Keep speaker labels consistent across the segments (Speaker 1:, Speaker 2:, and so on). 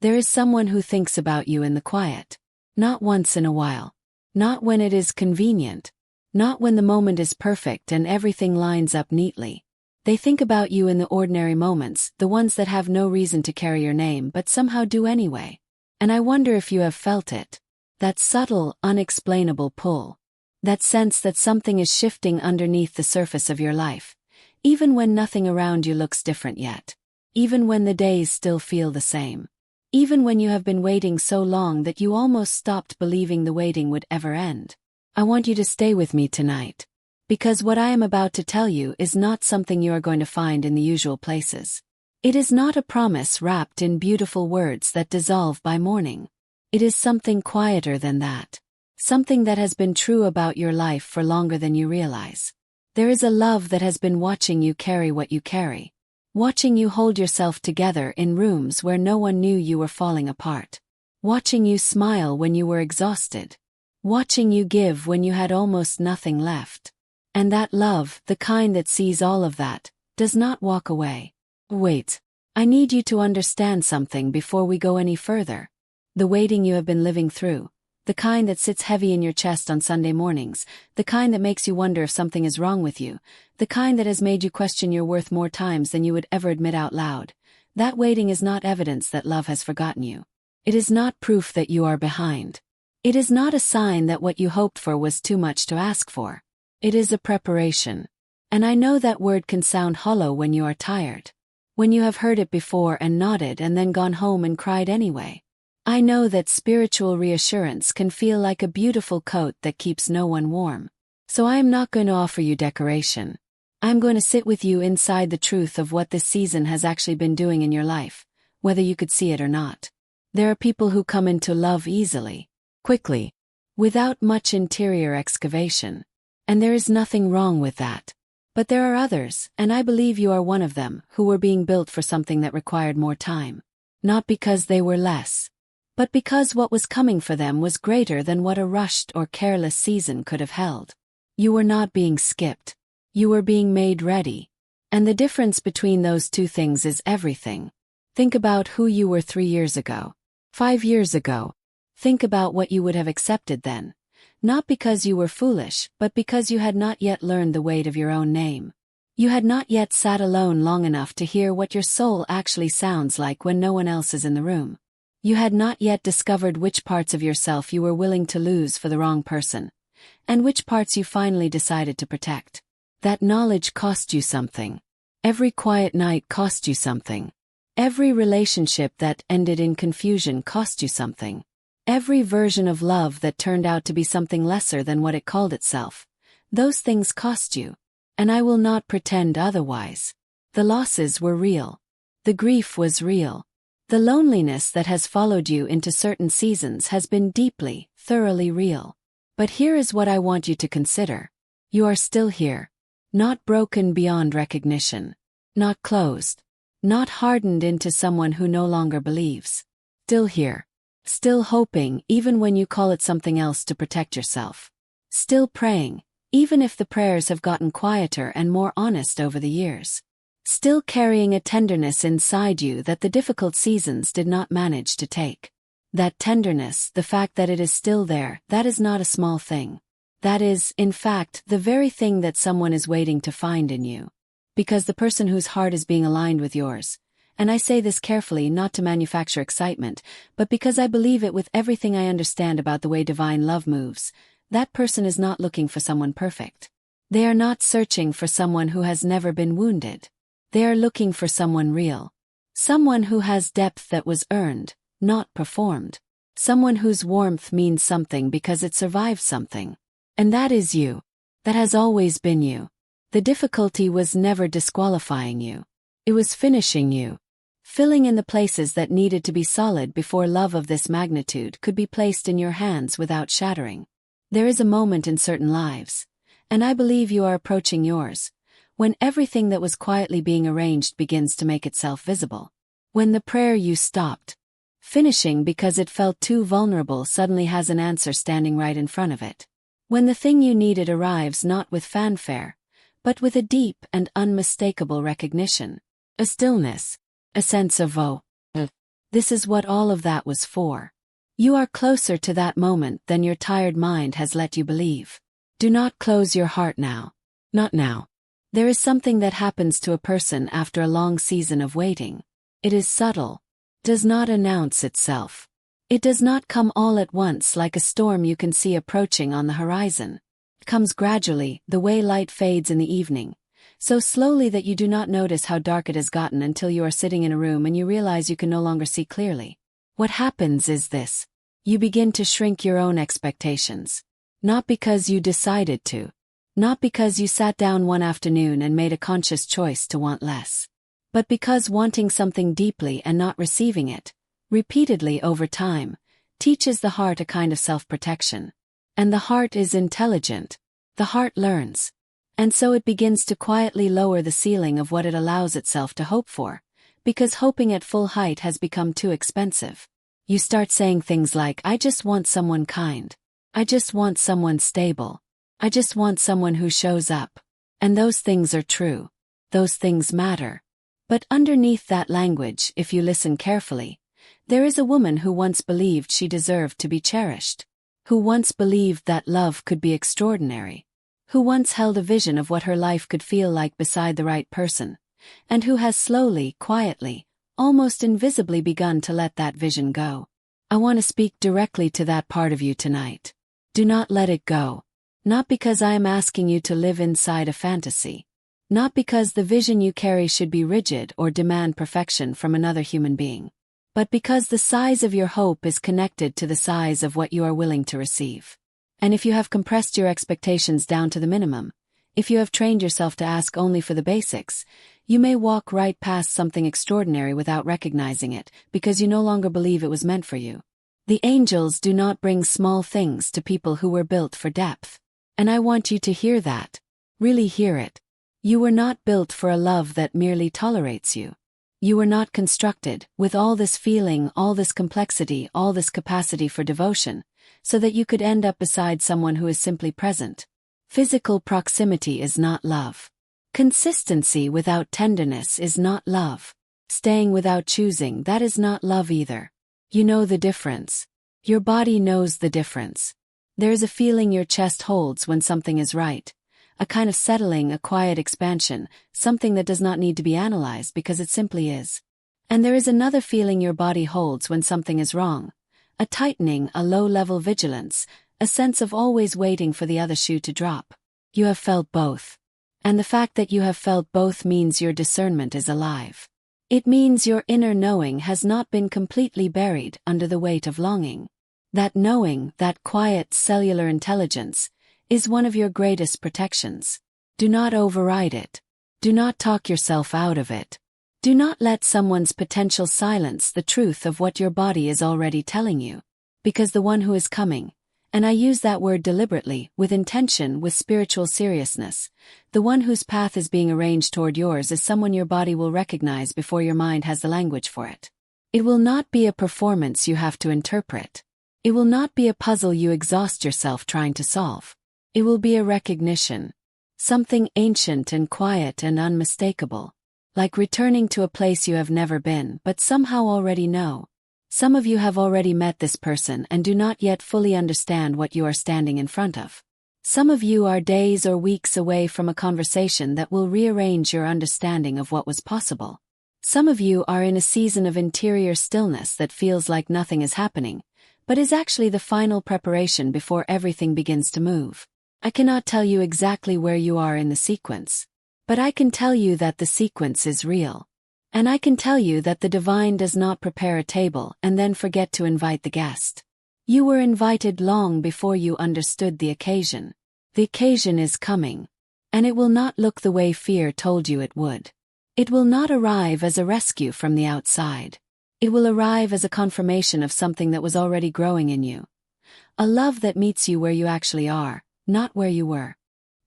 Speaker 1: There is someone who thinks about you in the quiet. Not once in a while. Not when it is convenient. Not when the moment is perfect and everything lines up neatly. They think about you in the ordinary moments, the ones that have no reason to carry your name but somehow do anyway. And I wonder if you have felt it. That subtle, unexplainable pull. That sense that something is shifting underneath the surface of your life. Even when nothing around you looks different yet. Even when the days still feel the same. Even when you have been waiting so long that you almost stopped believing the waiting would ever end. I want you to stay with me tonight. Because what I am about to tell you is not something you are going to find in the usual places. It is not a promise wrapped in beautiful words that dissolve by morning. It is something quieter than that. Something that has been true about your life for longer than you realize. There is a love that has been watching you carry what you carry. Watching you hold yourself together in rooms where no one knew you were falling apart. Watching you smile when you were exhausted. Watching you give when you had almost nothing left. And that love, the kind that sees all of that, does not walk away. Wait. I need you to understand something before we go any further. The waiting you have been living through. The kind that sits heavy in your chest on Sunday mornings, the kind that makes you wonder if something is wrong with you, the kind that has made you question your worth more times than you would ever admit out loud. That waiting is not evidence that love has forgotten you. It is not proof that you are behind. It is not a sign that what you hoped for was too much to ask for. It is a preparation. And I know that word can sound hollow when you are tired. When you have heard it before and nodded and then gone home and cried anyway. I know that spiritual reassurance can feel like a beautiful coat that keeps no one warm. So I am not going to offer you decoration. I am going to sit with you inside the truth of what this season has actually been doing in your life, whether you could see it or not. There are people who come into love easily, quickly, without much interior excavation. And there is nothing wrong with that. But there are others, and I believe you are one of them, who were being built for something that required more time. Not because they were less. But because what was coming for them was greater than what a rushed or careless season could have held. You were not being skipped. You were being made ready. And the difference between those two things is everything. Think about who you were 3 years ago. 5 years ago. Think about what you would have accepted then. Not because you were foolish, but because you had not yet learned the weight of your own name. You had not yet sat alone long enough to hear what your soul actually sounds like when no one else is in the room. You had not yet discovered which parts of yourself you were willing to lose for the wrong person, and which parts you finally decided to protect. That knowledge cost you something. Every quiet night cost you something. Every relationship that ended in confusion cost you something. Every version of love that turned out to be something lesser than what it called itself. Those things cost you. And I will not pretend otherwise. The losses were real. The grief was real. The loneliness that has followed you into certain seasons has been deeply, thoroughly real. But here is what I want you to consider. You are still here. Not broken beyond recognition. Not closed. Not hardened into someone who no longer believes. Still here. Still hoping, even when you call it something else to protect yourself. Still praying, even if the prayers have gotten quieter and more honest over the years. Still carrying a tenderness inside you that the difficult seasons did not manage to take. That tenderness, the fact that it is still there, that is not a small thing. That is, in fact, the very thing that someone is waiting to find in you. Because the person whose heart is being aligned with yours, and I say this carefully not to manufacture excitement, but because I believe it with everything I understand about the way divine love moves, that person is not looking for someone perfect. They are not searching for someone who has never been wounded. They are looking for someone real. Someone who has depth that was earned, not performed. Someone whose warmth means something because it survived something. And that is you. That has always been you. The difficulty was never disqualifying you. It was finishing you. Filling in the places that needed to be solid before love of this magnitude could be placed in your hands without shattering. There is a moment in certain lives, and I believe you are approaching yours, when everything that was quietly being arranged begins to make itself visible. When the prayer you stopped finishing because it felt too vulnerable suddenly has an answer standing right in front of it. When the thing you needed arrives not with fanfare, but with a deep and unmistakable recognition. A stillness. A sense of This is what all of that was for. You are closer to that moment than your tired mind has let you believe. Do not close your heart now. Not now. There is something that happens to a person after a long season of waiting. It is subtle. Does not announce itself. It does not come all at once like a storm you can see approaching on the horizon. It comes gradually, the way light fades in the evening, so slowly that you do not notice how dark it has gotten until you are sitting in a room and you realize you can no longer see clearly. What happens is this. You begin to shrink your own expectations. Not because you decided to. Not because you sat down one afternoon and made a conscious choice to want less. But because wanting something deeply and not receiving it, repeatedly over time, teaches the heart a kind of self-protection. And the heart is intelligent. The heart learns. And so it begins to quietly lower the ceiling of what it allows itself to hope for, because hoping at full height has become too expensive. You start saying things like, I just want someone kind. I just want someone stable. I just want someone who shows up. And those things are true. Those things matter. But underneath that language, if you listen carefully, there is a woman who once believed she deserved to be cherished. Who once believed that love could be extraordinary. Who once held a vision of what her life could feel like beside the right person. And who has slowly, quietly, almost invisibly begun to let that vision go. I want to speak directly to that part of you tonight. Do not let it go. Not because I am asking you to live inside a fantasy. Not because the vision you carry should be rigid or demand perfection from another human being. But because the size of your hope is connected to the size of what you are willing to receive. And if you have compressed your expectations down to the minimum, if you have trained yourself to ask only for the basics, you may walk right past something extraordinary without recognizing it, because you no longer believe it was meant for you. The angels do not bring small things to people who were built for depth. And I want you to hear that. Really hear it. You were not built for a love that merely tolerates you. You were not constructed, with all this feeling, all this complexity, all this capacity for devotion, so that you could end up beside someone who is simply present. Physical proximity is not love. Consistency without tenderness is not love. Staying without choosing, that is not love either. You know the difference. Your body knows the difference. There is a feeling your chest holds when something is right. A kind of settling, a quiet expansion, something that does not need to be analyzed because it simply is. And there is another feeling your body holds when something is wrong. A tightening, a low-level vigilance, a sense of always waiting for the other shoe to drop. You have felt both. And the fact that you have felt both means your discernment is alive. It means your inner knowing has not been completely buried under the weight of longing. That knowing, that quiet cellular intelligence, is one of your greatest protections. Do not override it. Do not talk yourself out of it. Do not let someone's potential silence the truth of what your body is already telling you. Because the one who is coming, and I use that word deliberately, with intention, with spiritual seriousness, the one whose path is being arranged toward yours is someone your body will recognize before your mind has the language for it. It will not be a performance you have to interpret. It will not be a puzzle you exhaust yourself trying to solve. It will be a recognition. Something ancient and quiet and unmistakable. Like returning to a place you have never been but somehow already know. Some of you have already met this person and do not yet fully understand what you are standing in front of. Some of you are days or weeks away from a conversation that will rearrange your understanding of what was possible. Some of you are in a season of interior stillness that feels like nothing is happening, but is actually the final preparation before everything begins to move. I cannot tell you exactly where you are in the sequence, but I can tell you that the sequence is real. And I can tell you that the divine does not prepare a table and then forget to invite the guest. You were invited long before you understood the occasion. The occasion is coming. And it will not look the way fear told you it would. It will not arrive as a rescue from the outside. It will arrive as a confirmation of something that was already growing in you. A love that meets you where you actually are, not where you were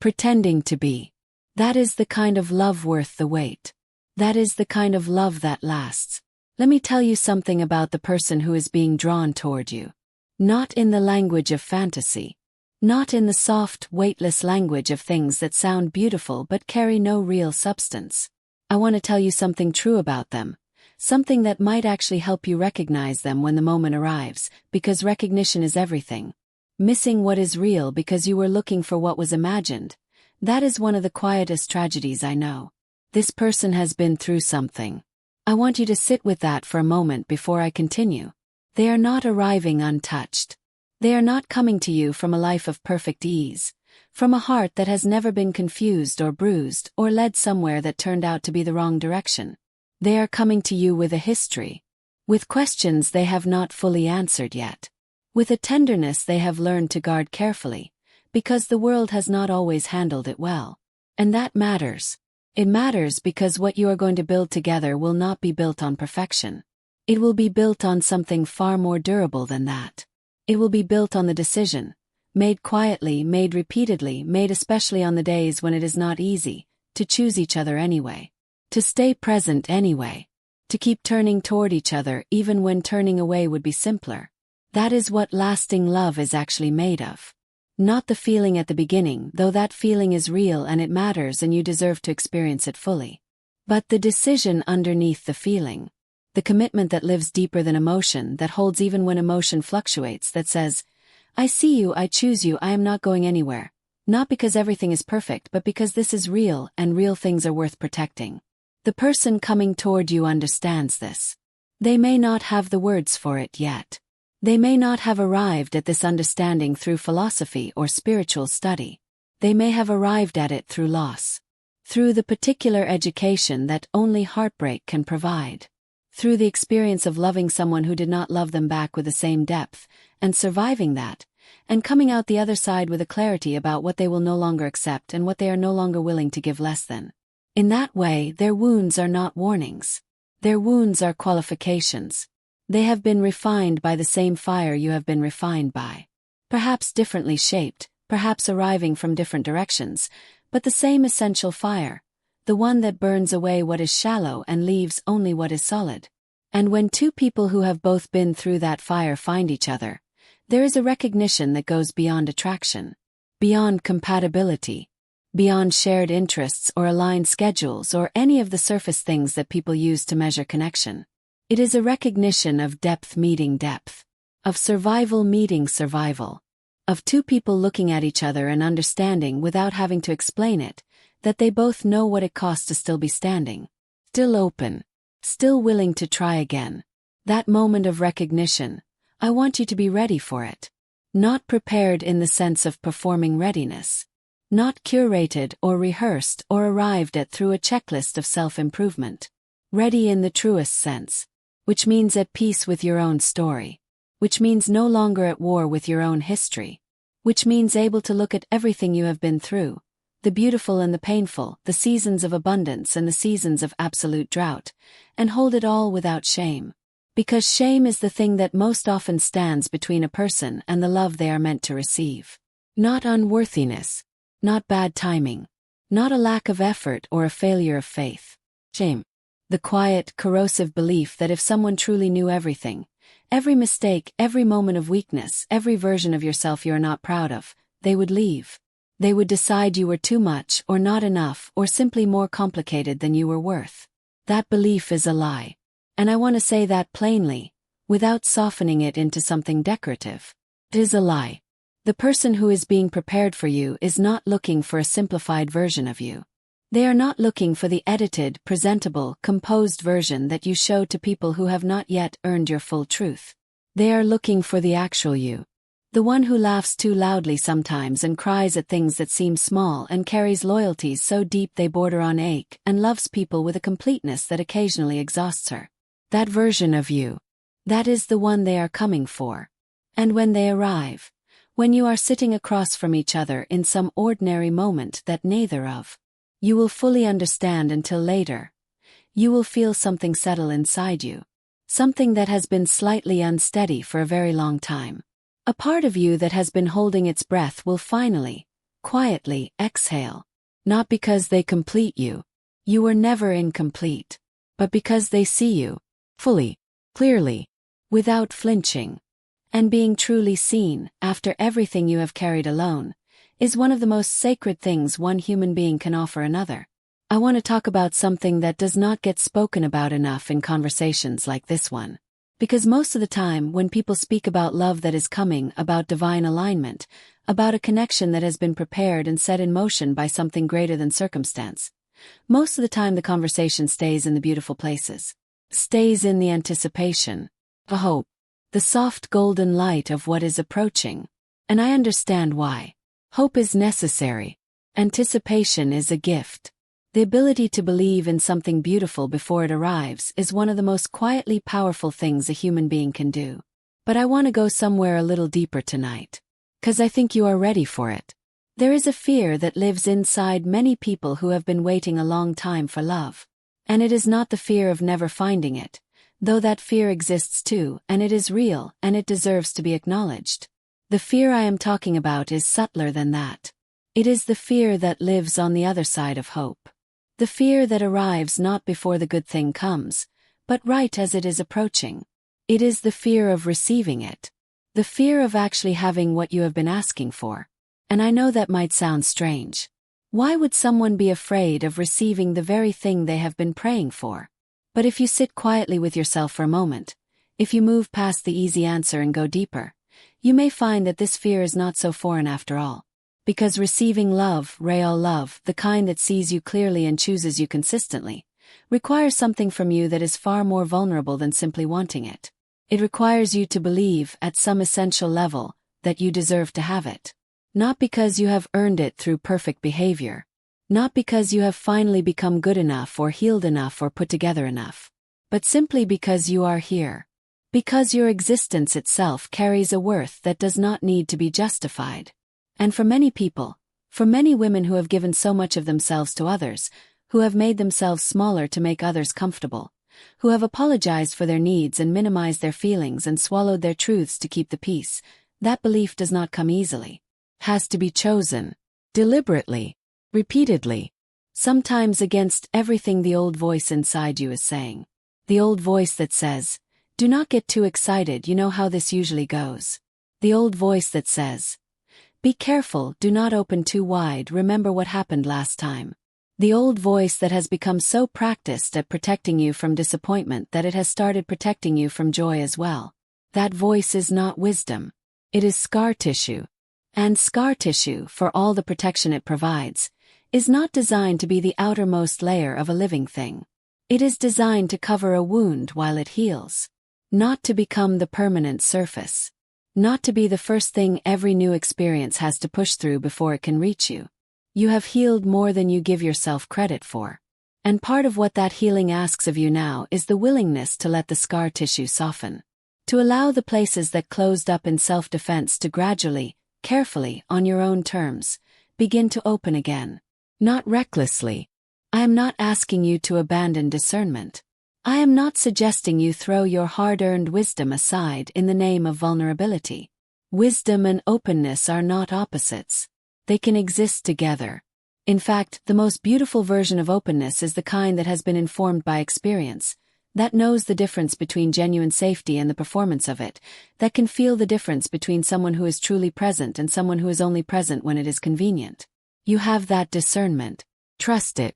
Speaker 1: pretending to be. That is the kind of love worth the wait. That is the kind of love that lasts. Let me tell you something about the person who is being drawn toward you. Not in the language of fantasy. Not in the soft, weightless language of things that sound beautiful but carry no real substance. I want to tell you something true about them. something that might actually help you recognize them when the moment arrives, because recognition is everything. Missing what is real because you were looking for what was imagined. That is one of the quietest tragedies I know. This person has been through something. I want you to sit with that for a moment before I continue. They are not arriving untouched. They are not coming to you from a life of perfect ease, from a heart that has never been confused or bruised or led somewhere that turned out to be the wrong direction. They are coming to you with a history, with questions they have not fully answered yet, with a tenderness they have learned to guard carefully, because the world has not always handled it well. And that matters. It matters because what you are going to build together will not be built on perfection. It will be built on something far more durable than that. It will be built on the decision, made quietly, made repeatedly, made especially on the days when it is not easy, to choose each other anyway. To stay present anyway. To keep turning toward each other even when turning away would be simpler. That is what lasting love is actually made of. Not the feeling at the beginning, though that feeling is real and it matters and you deserve to experience it fully. But the decision underneath the feeling. The commitment that lives deeper than emotion, that holds even when emotion fluctuates, that says, I see you, I choose you, I am not going anywhere. Not because everything is perfect, but because this is real and real things are worth protecting. The person coming toward you understands this. They may not have the words for it yet. They may not have arrived at this understanding through philosophy or spiritual study. They may have arrived at it through loss. Through the particular education that only heartbreak can provide. Through the experience of loving someone who did not love them back with the same depth, and surviving that, and coming out the other side with a clarity about what they will no longer accept and what they are no longer willing to give less than. In that way, their wounds are not warnings. Their wounds are qualifications. They have been refined by the same fire you have been refined by. Perhaps differently shaped, perhaps arriving from different directions, but the same essential fire, the one that burns away what is shallow and leaves only what is solid. And when two people who have both been through that fire find each other, there is a recognition that goes beyond attraction, beyond compatibility, beyond shared interests or aligned schedules or any of the surface things that people use to measure connection. It is a recognition of depth meeting depth, of survival meeting survival, of two people looking at each other and understanding without having to explain it, that they both know what it costs to still be standing, still open, still willing to try again. That moment of recognition, I want you to be ready for it. Not prepared in the sense of performing readiness. Not curated or rehearsed or arrived at through a checklist of self-improvement. Ready in the truest sense. Which means at peace with your own story. Which means no longer at war with your own history. Which means able to look at everything you have been through, the beautiful and the painful, the seasons of abundance and the seasons of absolute drought, and hold it all without shame. Because shame is the thing that most often stands between a person and the love they are meant to receive. Not unworthiness. Not bad timing. Not a lack of effort or a failure of faith. Shame. The quiet, corrosive belief that if someone truly knew everything, every mistake, every moment of weakness, every version of yourself you are not proud of, they would leave. They would decide you were too much or not enough or simply more complicated than you were worth. That belief is a lie. And I want to say that plainly, without softening it into something decorative. It is a lie. The person who is being prepared for you is not looking for a simplified version of you. They are not looking for the edited, presentable, composed version that you show to people who have not yet earned your full truth. They are looking for the actual you. The one who laughs too loudly sometimes and cries at things that seem small and carries loyalties so deep they border on ache and loves people with a completeness that occasionally exhausts her. That version of you. That is the one they are coming for. And when they arrive, when you are sitting across from each other in some ordinary moment that neither of you will fully understand until later, you will feel something settle inside you. Something that has been slightly unsteady for a very long time. A part of you that has been holding its breath will finally, quietly, exhale. Not because they complete you. You were never incomplete. But because they see you, fully, clearly, without flinching. And being truly seen, after everything you have carried alone, is one of the most sacred things one human being can offer another. I want to talk about something that does not get spoken about enough in conversations like this one. Because most of the time, when people speak about love that is coming, about divine alignment, about a connection that has been prepared and set in motion by something greater than circumstance, most of the time the conversation stays in the beautiful places. Stays in the anticipation, the hope, the soft golden light of what is approaching. And I understand why. Hope is necessary. Anticipation is a gift. The ability to believe in something beautiful before it arrives is one of the most quietly powerful things a human being can do. But I want to go somewhere a little deeper tonight. 'Cause I think you are ready for it. There is a fear that lives inside many people who have been waiting a long time for love. And it is not the fear of never finding it, though that fear exists too, and it is real, and it deserves to be acknowledged. The fear I am talking about is subtler than that. It is the fear that lives on the other side of hope. The fear that arrives not before the good thing comes, but right as it is approaching. It is the fear of receiving it. The fear of actually having what you have been asking for. And I know that might sound strange. Why would someone be afraid of receiving the very thing they have been praying for? But if you sit quietly with yourself for a moment, if you move past the easy answer and go deeper, you may find that this fear is not so foreign after all. Because receiving love, real love, the kind that sees you clearly and chooses you consistently, requires something from you that is far more vulnerable than simply wanting it. It requires you to believe, at some essential level, that you deserve to have it. Not because you have earned it through perfect behavior. Not because you have finally become good enough or healed enough or put together enough. But simply because you are here. Because your existence itself carries a worth that does not need to be justified. And for many people, for many women who have given so much of themselves to others, who have made themselves smaller to make others comfortable, who have apologized for their needs and minimized their feelings and swallowed their truths to keep the peace, that belief does not come easily. Has to be chosen. Deliberately. Repeatedly. Sometimes against everything the old voice inside you is saying. The old voice that says, "Do not get too excited, you know how this usually goes." The old voice that says, "Be careful, do not open too wide, remember what happened last time." The old voice that has become so practiced at protecting you from disappointment that it has started protecting you from joy as well. That voice is not wisdom. It is scar tissue. And scar tissue, for all the protection it provides, is not designed to be the outermost layer of a living thing. It is designed to cover a wound while it heals. Not to become the permanent surface. Not to be the first thing every new experience has to push through before it can reach you. You have healed more than you give yourself credit for. And part of what that healing asks of you now is the willingness to let the scar tissue soften. To allow the places that closed up in self-defense to gradually, carefully, on your own terms, begin to open again. Not recklessly. I am not asking you to abandon discernment. I am not suggesting you throw your hard-earned wisdom aside in the name of vulnerability. Wisdom and openness are not opposites. They can exist together. In fact, the most beautiful version of openness is the kind that has been informed by experience, that knows the difference between genuine safety and the performance of it, that can feel the difference between someone who is truly present and someone who is only present when it is convenient. You have that discernment. Trust it.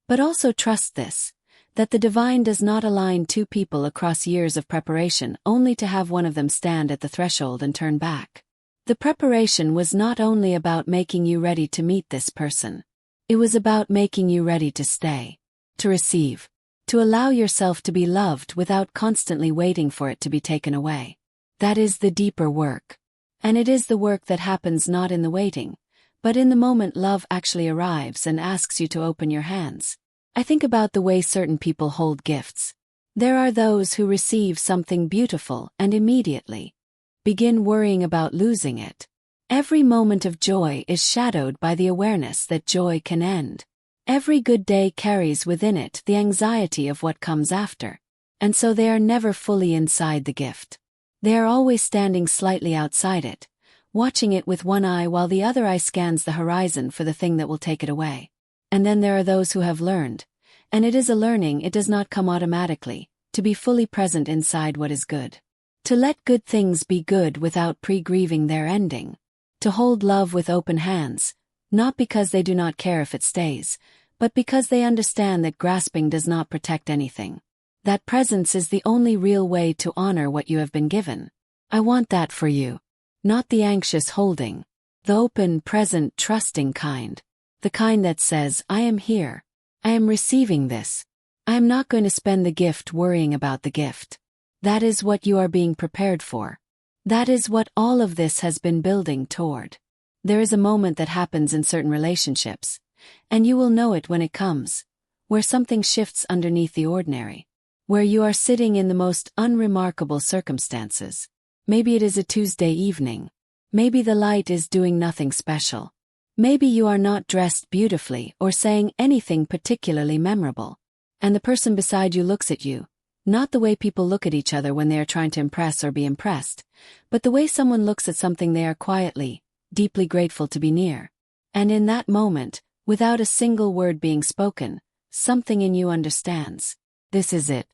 Speaker 1: But also trust this. That the divine does not align two people across years of preparation only to have one of them stand at the threshold and turn back. The preparation was not only about making you ready to meet this person. It was about making you ready to stay, to receive, to allow yourself to be loved without constantly waiting for it to be taken away. That is the deeper work. And it is the work that happens not in the waiting, but in the moment love actually arrives and asks you to open your hands. I think about the way certain people hold gifts. There are those who receive something beautiful and immediately begin worrying about losing it. Every moment of joy is shadowed by the awareness that joy can end. Every good day carries within it the anxiety of what comes after. And so they are never fully inside the gift. They are always standing slightly outside it, watching it with one eye while the other eye scans the horizon for the thing that will take it away. And then there are those who have learned, and it is a learning, it does not come automatically, to be fully present inside what is good. To let good things be good without pre-grieving their ending. To hold love with open hands, not because they do not care if it stays, but because they understand that grasping does not protect anything. That presence is the only real way to honor what you have been given. I want that for you. Not the anxious holding. The open, present, trusting kind. The kind that says, I am here. I am receiving this. I am not going to spend the gift worrying about the gift. That is what you are being prepared for. That is what all of this has been building toward. There is a moment that happens in certain relationships, and you will know it when it comes, where something shifts underneath the ordinary, where you are sitting in the most unremarkable circumstances. Maybe it is a Tuesday evening. Maybe the light is doing nothing special. Maybe you are not dressed beautifully or saying anything particularly memorable, and the person beside you looks at you, not the way people look at each other when they are trying to impress or be impressed, but the way someone looks at something they are quietly, deeply grateful to be near. And in that moment, without a single word being spoken, something in you understands. This is it.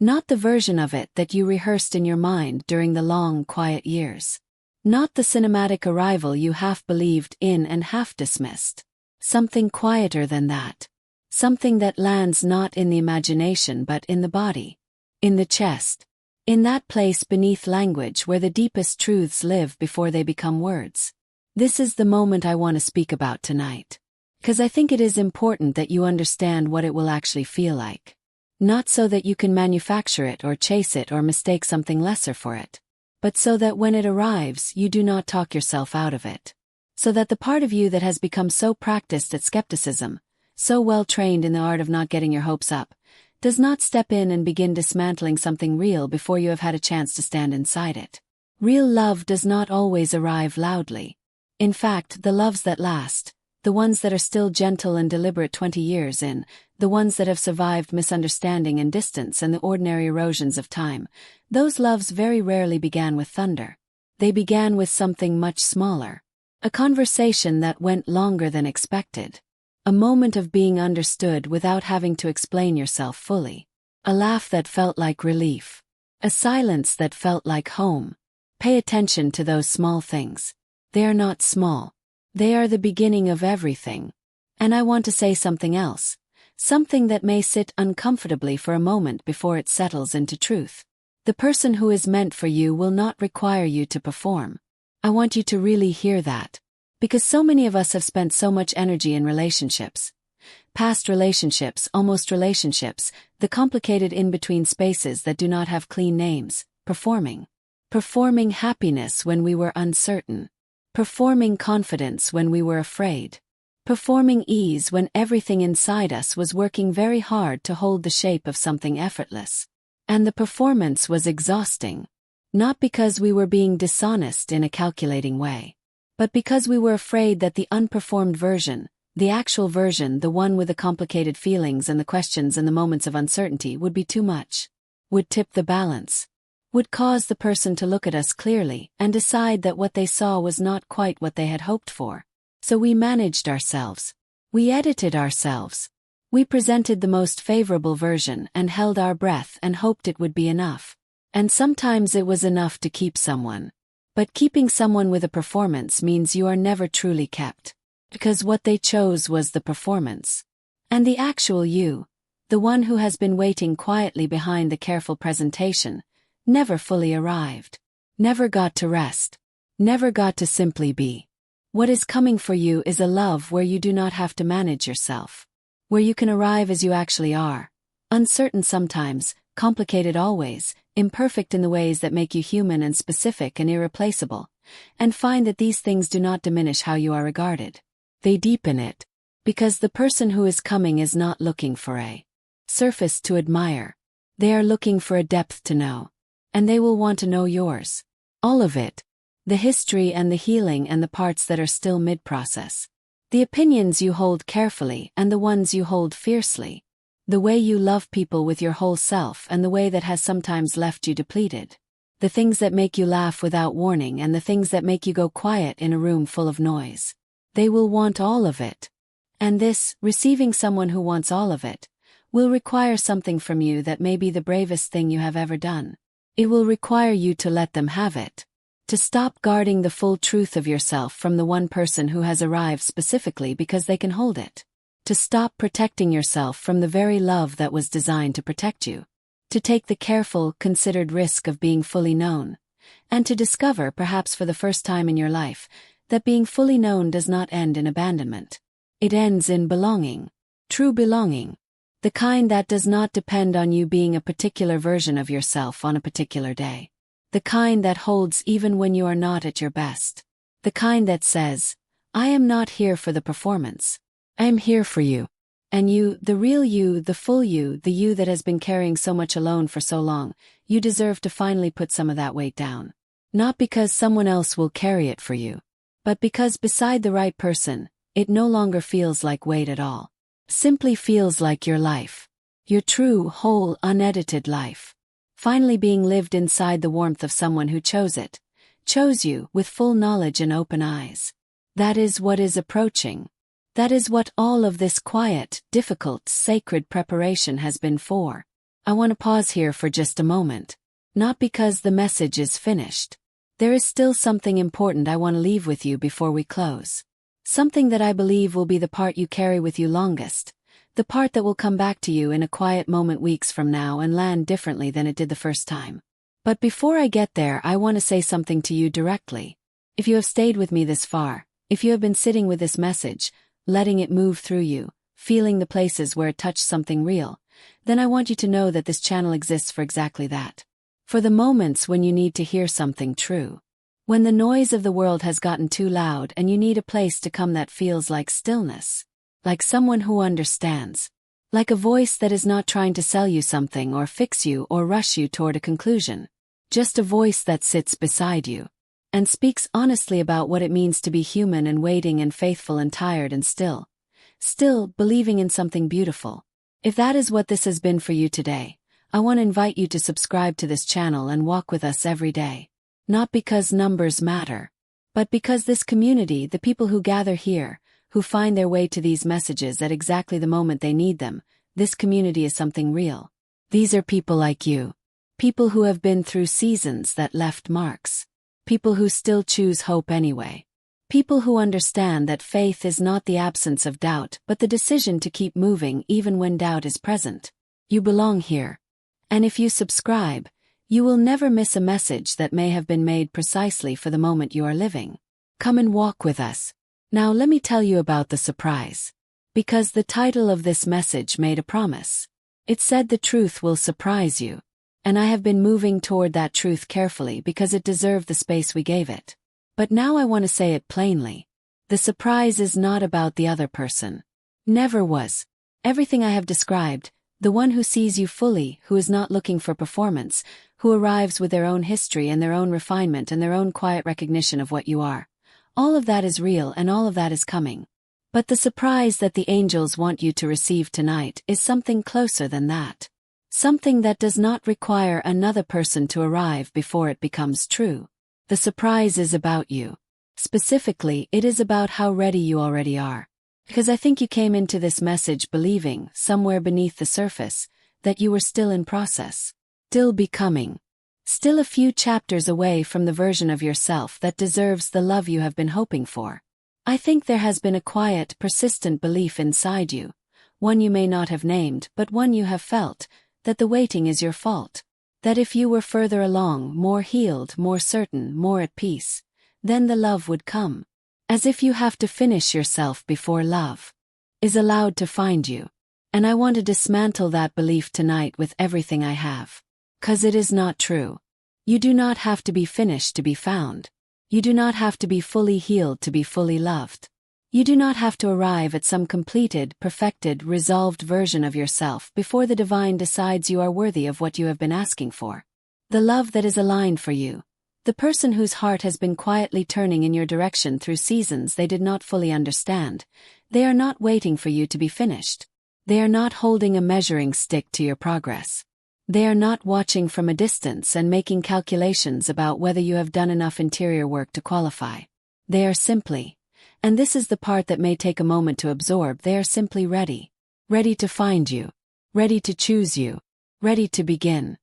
Speaker 1: Not the version of it that you rehearsed in your mind during the long, quiet years. Not the cinematic arrival you half believed in and half dismissed. Something quieter than that. Something that lands not in the imagination but in the body. In the chest. In that place beneath language where the deepest truths live before they become words. This is the moment I want to speak about tonight. 'Cause I think it is important that you understand what it will actually feel like. Not so that you can manufacture it or chase it or mistake something lesser for it, but so that when it arrives you do not talk yourself out of it. So that the part of you that has become so practiced at skepticism, so well trained in the art of not getting your hopes up, does not step in and begin dismantling something real before you have had a chance to stand inside it. Real love does not always arrive loudly. In fact, the loves that last, the ones that are still gentle and deliberate 20 years in, the ones that have survived misunderstanding and distance and the ordinary erosions of time, those loves very rarely began with thunder. They began with something much smaller. A conversation that went longer than expected. A moment of being understood without having to explain yourself fully. A laugh that felt like relief. A silence that felt like home. Pay attention to those small things. They are not small. They are the beginning of everything. And I want to say something else. Something that may sit uncomfortably for a moment before it settles into truth. The person who is meant for you will not require you to perform. I want you to really hear that. Because so many of us have spent so much energy in relationships. Past relationships, almost relationships, the complicated in-between spaces that do not have clean names, performing. Performing happiness when we were uncertain. Performing confidence when we were afraid. Performing ease when everything inside us was working very hard to hold the shape of something effortless. And the performance was exhausting. Not because we were being dishonest in a calculating way, but because we were afraid that the unperformed version, the actual version, the one with the complicated feelings and the questions and the moments of uncertainty, would be too much. Would tip the balance. Would cause the person to look at us clearly and decide that what they saw was not quite what they had hoped for. So we managed ourselves. We edited ourselves. We presented the most favorable version and held our breath and hoped it would be enough. And sometimes it was enough to keep someone. But keeping someone with a performance means you are never truly kept. Because what they chose was the performance. And the actual you, the one who has been waiting quietly behind the careful presentation, never fully arrived. Never got to rest. Never got to simply be. What is coming for you is a love where you do not have to manage yourself. Where you can arrive as you actually are. Uncertain sometimes, complicated always, imperfect in the ways that make you human and specific and irreplaceable. And find that these things do not diminish how you are regarded. They deepen it. Because the person who is coming is not looking for a surface to admire. They are looking for a depth to know. And they will want to know yours. All of it. The history and the healing and the parts that are still mid-process. The opinions you hold carefully and the ones you hold fiercely. The way you love people with your whole self and the way that has sometimes left you depleted. The things that make you laugh without warning and the things that make you go quiet in a room full of noise. They will want all of it. And this, receiving someone who wants all of it, will require something from you that may be the bravest thing you have ever done. It will require you to let them have it. To stop guarding the full truth of yourself from the one person who has arrived specifically because they can hold it. To stop protecting yourself from the very love that was designed to protect you. To take the careful, considered risk of being fully known. And to discover, perhaps for the first time in your life, that being fully known does not end in abandonment. It ends in belonging. True belonging. The kind that does not depend on you being a particular version of yourself on a particular day. The kind that holds even when you are not at your best. The kind that says, I am not here for the performance. I am here for you. And you, the real you, the full you, the you that has been carrying so much alone for so long, you deserve to finally put some of that weight down. Not because someone else will carry it for you, but because beside the right person, it no longer feels like weight at all. Simply feels like your life. Your true, whole, unedited life. Finally being lived inside the warmth of someone who chose it. Chose you, with full knowledge and open eyes. That is what is approaching. That is what all of this quiet, difficult, sacred preparation has been for. I want to pause here for just a moment. Not because the message is finished. There is still something important I want to leave with you before we close. Something that I believe will be the part you carry with you longest. The part that will come back to you in a quiet moment weeks from now and land differently than it did the first time. But before I get there, I want to say something to you directly. If you have stayed with me this far, if you have been sitting with this message, letting it move through you, feeling the places where it touched something real, then I want you to know that this channel exists for exactly that. For the moments when you need to hear something true. When the noise of the world has gotten too loud and you need a place to come that feels like stillness. Like someone who understands. Like a voice that is not trying to sell you something or fix you or rush you toward a conclusion. Just a voice that sits beside you. And speaks honestly about what it means to be human and waiting and faithful and tired and still. Still believing in something beautiful. If that is what this has been for you today, I want to invite you to subscribe to this channel and walk with us every day. Not because numbers matter, but because this community, the people who gather here, who find their way to these messages at exactly the moment they need them, this community is something real. These are people like you. People who have been through seasons that left marks. People who still choose hope anyway. People who understand that faith is not the absence of doubt but the decision to keep moving even when doubt is present. You belong here. And if you subscribe, you will never miss a message that may have been made precisely for the moment you are living. Come and walk with us. Now let me tell you about the surprise. Because the title of this message made a promise. It said the truth will surprise you. And I have been moving toward that truth carefully because it deserved the space we gave it. But now I want to say it plainly. The surprise is not about the other person. Never was. Everything I have described, the one who sees you fully, who is not looking for performance, who arrives with their own history and their own refinement and their own quiet recognition of what you are. All of that is real and all of that is coming. But the surprise that the angels want you to receive tonight is something closer than that. Something that does not require another person to arrive before it becomes true. The surprise is about you. Specifically, it is about how ready you already are. Because I think you came into this message believing, somewhere beneath the surface, that you were still in process. Still becoming. Still a few chapters away from the version of yourself that deserves the love you have been hoping for. I think there has been a quiet, persistent belief inside you. One you may not have named, but one you have felt, that the waiting is your fault. That if you were further along, more healed, more certain, more at peace, then the love would come. As if you have to finish yourself before love is allowed to find you. And I want to dismantle that belief tonight with everything I have. 'Cause it is not true. You do not have to be finished to be found. You do not have to be fully healed to be fully loved. You do not have to arrive at some completed, perfected, resolved version of yourself before the divine decides you are worthy of what you have been asking for. The love that is aligned for you. The person whose heart has been quietly turning in your direction through seasons they did not fully understand. They are not waiting for you to be finished. They are not holding a measuring stick to your progress. They are not watching from a distance and making calculations about whether you have done enough interior work to qualify. They are simply, and this is the part that may take a moment to absorb, they are simply ready. Ready to find you. Ready to choose you. Ready to begin.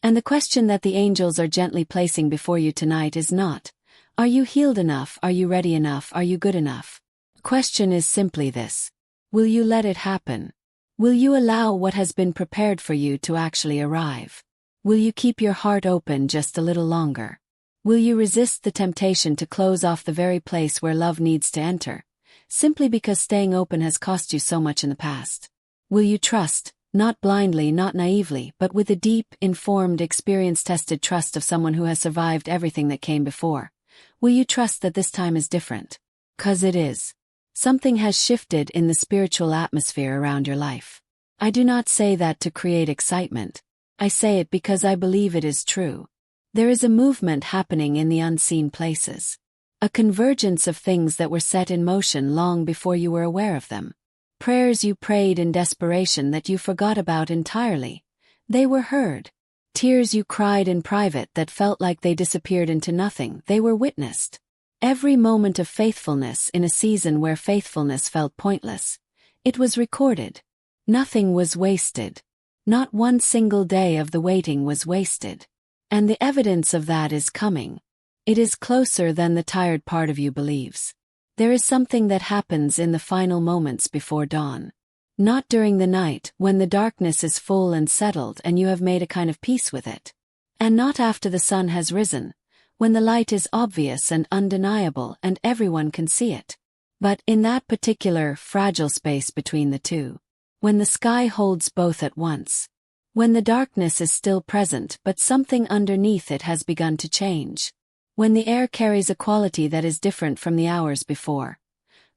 Speaker 1: And the question that the angels are gently placing before you tonight is not, are you healed enough, are you ready enough, are you good enough? The question is simply this. Will you let it happen? Will you allow what has been prepared for you to actually arrive? Will you keep your heart open just a little longer? Will you resist the temptation to close off the very place where love needs to enter, simply because staying open has cost you so much in the past? Will you trust, not blindly, not naively, but with the deep, informed, experience-tested trust of someone who has survived everything that came before? Will you trust that this time is different? 'Cause it is. Something has shifted in the spiritual atmosphere around your life. I do not say that to create excitement. I say it because I believe it is true. There is a movement happening in the unseen places. A convergence of things that were set in motion long before you were aware of them. Prayers you prayed in desperation that you forgot about entirely. They were heard. Tears you cried in private that felt like they disappeared into nothing. They were witnessed. Every moment of faithfulness in a season where faithfulness felt pointless. It was recorded. Nothing was wasted. Not one single day of the waiting was wasted. And the evidence of that is coming. It is closer than the tired part of you believes. There is something that happens in the final moments before dawn. Not during the night, when the darkness is full and settled and you have made a kind of peace with it. And not after the sun has risen, when the light is obvious and undeniable and everyone can see it. But in that particular, fragile space between the two. When the sky holds both at once. When the darkness is still present but something underneath it has begun to change. When the air carries a quality that is different from the hours before.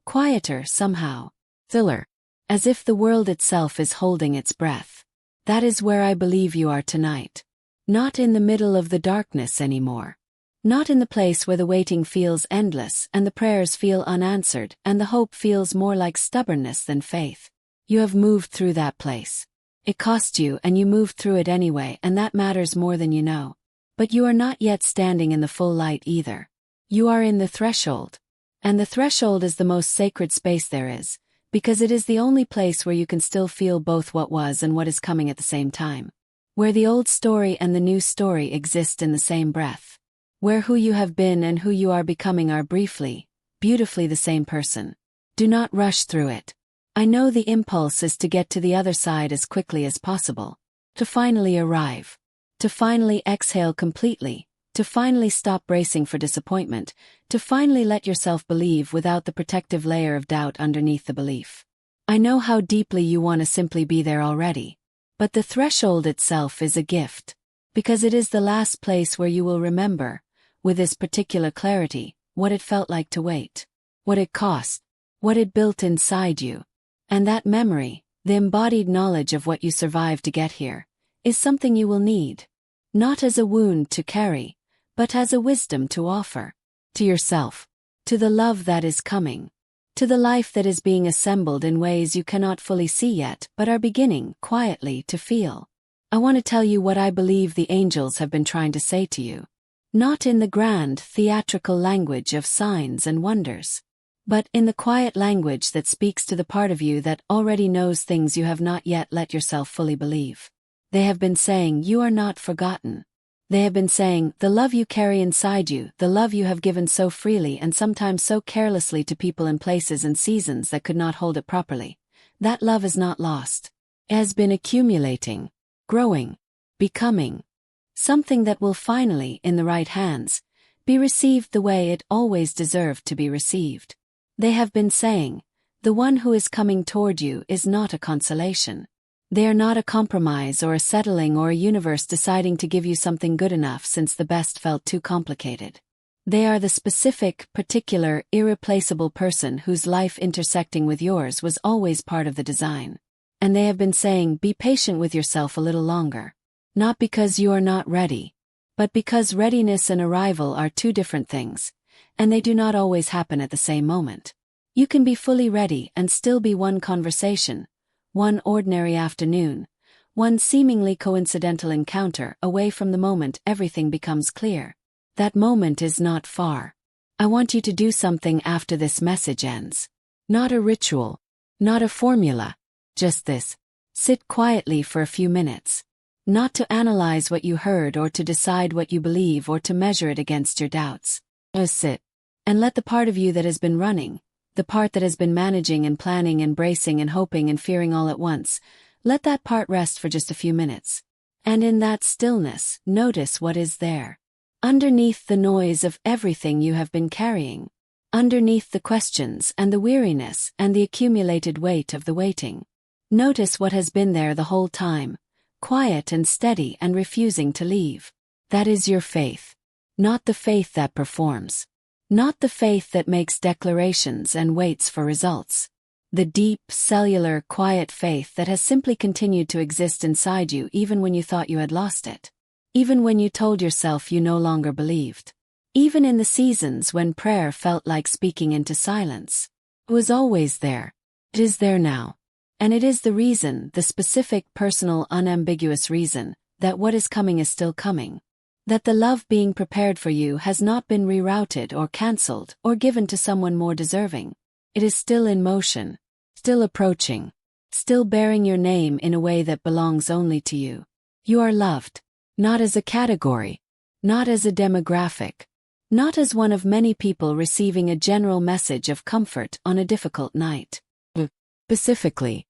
Speaker 1: Quieter somehow. Stiller. As if the world itself is holding its breath. That is where I believe you are tonight. Not in the middle of the darkness anymore. Not in the place where the waiting feels endless and the prayers feel unanswered and the hope feels more like stubbornness than faith. You have moved through that place. It cost you and you moved through it anyway, and that matters more than you know. But you are not yet standing in the full light either. You are in the threshold. And the threshold is the most sacred space there is, because it is the only place where you can still feel both what was and what is coming at the same time. Where the old story and the new story exist in the same breath. Where who you have been and who you are becoming are briefly, beautifully the same person. Do not rush through it. I know the impulse is to get to the other side as quickly as possible. To finally arrive. To finally exhale completely. To finally stop bracing for disappointment. To finally let yourself believe without the protective layer of doubt underneath the belief. I know how deeply you want to simply be there already. But the threshold itself is a gift. Because it is the last place where you will remember, with this particular clarity, what it felt like to wait. What it cost. What it built inside you. And that memory, the embodied knowledge of what you survived to get here, is something you will need. Not as a wound to carry, but as a wisdom to offer. To yourself. To the love that is coming. To the life that is being assembled in ways you cannot fully see yet but are beginning, quietly, to feel. I want to tell you what I believe the angels have been trying to say to you. Not in the grand, theatrical language of signs and wonders. But in the quiet language that speaks to the part of you that already knows things you have not yet let yourself fully believe. They have been saying you are not forgotten. They have been saying the love you carry inside you, the love you have given so freely and sometimes so carelessly to people in places and seasons that could not hold it properly. That love is not lost. It has been accumulating, growing, becoming. Something that will finally, in the right hands, be received the way it always deserved to be received. They have been saying, the one who is coming toward you is not a consolation. They are not a compromise or a settling or a universe deciding to give you something good enough since the best felt too complicated. They are the specific, particular, irreplaceable person whose life intersecting with yours was always part of the design. And they have been saying, be patient with yourself a little longer. Not because you are not ready, but because readiness and arrival are two different things. And they do not always happen at the same moment. You can be fully ready and still be one conversation, one ordinary afternoon, one seemingly coincidental encounter away from the moment everything becomes clear. That moment is not far. I want you to do something after this message ends. Not a ritual, not a formula, just this. Sit quietly for a few minutes. Not to analyze what you heard or to decide what you believe or to measure it against your doubts. Just sit. And let the part of you that has been running, the part that has been managing and planning and bracing and hoping and fearing all at once. Let that part rest for just a few minutes. And in that stillness, notice what is there. Underneath the noise of everything you have been carrying. Underneath the questions and the weariness and the accumulated weight of the waiting. Notice what has been there the whole time, quiet and steady and refusing to leave. That is your faith. Not the faith that performs. Not the faith that makes declarations and waits for results. The deep, cellular, quiet faith that has simply continued to exist inside you even when you thought you had lost it. Even when you told yourself you no longer believed. Even in the seasons when prayer felt like speaking into silence. It was always there. It is there now. And it is the reason, the specific, personal, unambiguous reason, that what is coming is still coming. That the love being prepared for you has not been rerouted or cancelled or given to someone more deserving. It is still in motion, still approaching, still bearing your name in a way that belongs only to you. You are loved, not as a category, not as a demographic, not as one of many people receiving a general message of comfort on a difficult night. Specifically,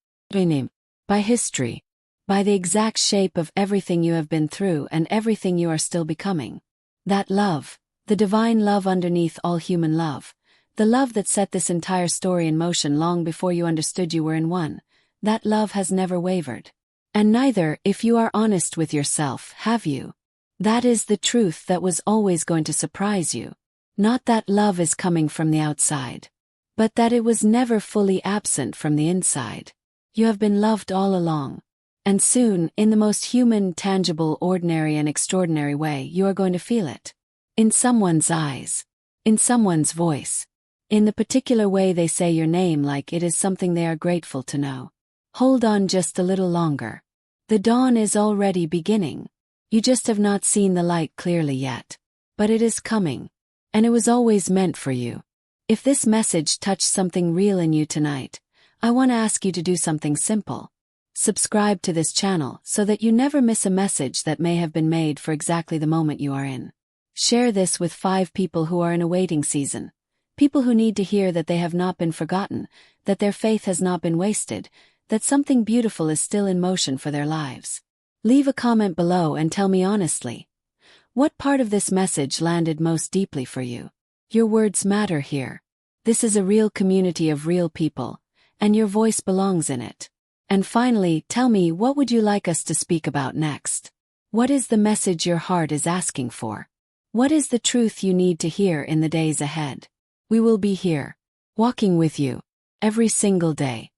Speaker 1: by history, by the exact shape of everything you have been through and everything you are still becoming. That love, the divine love underneath all human love, the love that set this entire story in motion long before you understood you were in one, that love has never wavered. And neither, if you are honest with yourself, have you. That is the truth that was always going to surprise you. Not that love is coming from the outside, but that it was never fully absent from the inside. You have been loved all along. And soon, in the most human, tangible, ordinary and extraordinary way, you are going to feel it. In someone's eyes. In someone's voice. In the particular way they say your name, like it is something they are grateful to know. Hold on just a little longer. The dawn is already beginning. You just have not seen the light clearly yet. But it is coming. And it was always meant for you. If this message touched something real in you tonight, I want to ask you to do something simple. Subscribe to this channel so that you never miss a message that may have been made for exactly the moment you are in. Share this with 5 people who are in a waiting season. People who need to hear that they have not been forgotten, that their faith has not been wasted, that something beautiful is still in motion for their lives. Leave a comment below and tell me honestly. What part of this message landed most deeply for you? Your words matter here. This is a real community of real people, and your voice belongs in it. And finally, tell me, what would you like us to speak about next? What is the message your heart is asking for? What is the truth you need to hear in the days ahead? We will be here, walking with you, every single day.